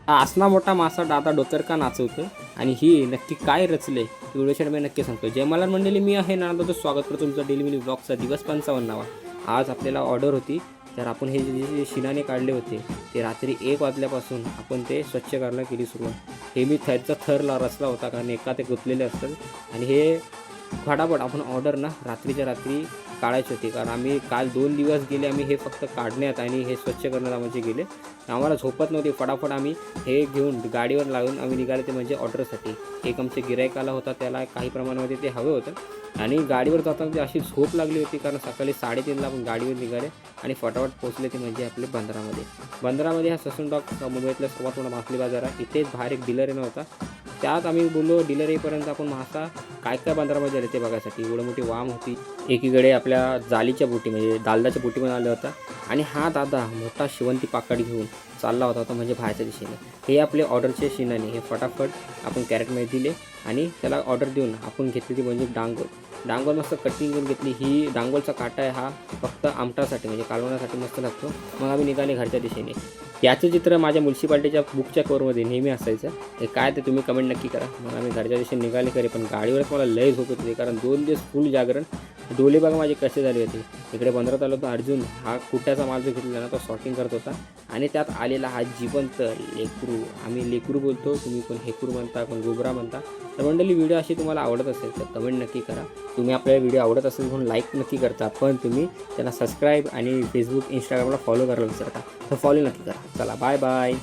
हा असला मोठा मासा दादा डोक्यावर का नाचवतो आणि ही नक्की काय रचले व्हिडिओच्या मी नक्की सांगतो. जय मल्हार मंडळी, मी आहे नानादाचं स्वागत करतो तुमचं डेली मिली ब्लॉगचा दिवस 55 आज आपल्याला ऑर्डर होती. तर आपण हे जे शिनाने काढले होते ते रात्री 1 वाजल्यापासून आपण ते स्वच्छ करायला केली सुरुवात. हे मी थरचा थरला रचला होता कारण एका ते गुंतलेले असतात आणि हे फटाफट आपण ऑर्डर ना रात्रीच्या रात्री काढायची होती कारण आम्ही काल 2 दिवस गेले आम्ही हे फक्त काढण्यात आणि हे स्वच्छ करण्यात आमचे गेले. आम्हाला झोपत नव्हती. फटाफट आम्ही हे घेऊन गाडीवर लागून आम्ही निघाले ते म्हणजे ऑर्डरसाठी. एक आमचे गिराईक आला होता, त्याला काही प्रमाणामध्ये ते हवं होतं आणि गाडीवर जाताना ती अशी झोप लागली होती कारण सकाळी 3:30ला आपण गाडीवर निघाले आणि फटाफट पोहोचले ते म्हणजे आपले बंदरामध्ये हा ससून डॉक मुंबईतला सर्वात मोठा मासळी बाजार आहे. इथेच बाहेर एक डीलर येणं होता. त्यात आम्ही बोललो डीलर येईपर्यंत आपण मासा काय काय बंदरामध्ये आले ते बघायसाठी. एवढं मोठी वाम होती. एकीकडे आपल्या जालीच्या बोटी म्हणजे दालदाच्या बोटी पण आल्या होत्या आणि हा दादा मोठा शिवंती पाकड घेऊन चालला होता म्हणजे बाहेरच्या दिशेने. हे आपले ऑर्डरचे शिनाने हे फटाफट आपण कॅरेटमध्ये दिले आणि त्याला ऑर्डर देऊन आपण घेतली ती म्हणजे डांगोल मस्त कटिंग करून घेतली. ही डांगोलचा काटा आहे हा फक्त आमटासाठी म्हणजे कालवण्यासाठी मस्त लागतो. मग आम्ही निघाले घरच्या दिशेने. याचं चित्र माझ्या म्युन्सिपाल्टीच्या बुकच्या कवरमध्ये नेहमी असायचं. हे काय ते तुम्ही कमेंट नक्की करा. मग आम्ही घरच्या दिशेने निघाले खरे पण गाडीवरच मला लय झोप होती कारण 2 दिवस फुल जागरण. डोले बघा माझे कसे झाले होते. इकडे बंदरात आलो तर अर्जुन हा कुट्याचा माल जो घेतलेला ना तो सॉर्टिंग करत होता आणि त्यात आलेला हा जिवंत लेकरू. आम्ही लेकरू बोलतो, तुम्ही कोण हेकरू म्हणता, कोण गोबरा म्हणता. तर मंडळी व्हिडिओ अशी तुम्हाला आवडत असेल तर कमेंट नक्की करा. तुम्ही आपल्याला व्हिडिओ आवडत असेल म्हणून लाईक नक्की करता पण तुम्ही त्यांना सबस्क्राईब आणि फेसबुक इंस्टाग्रामला फॉलो करायला विसरता तर फॉलो नक्की करा. चला बाय बाय.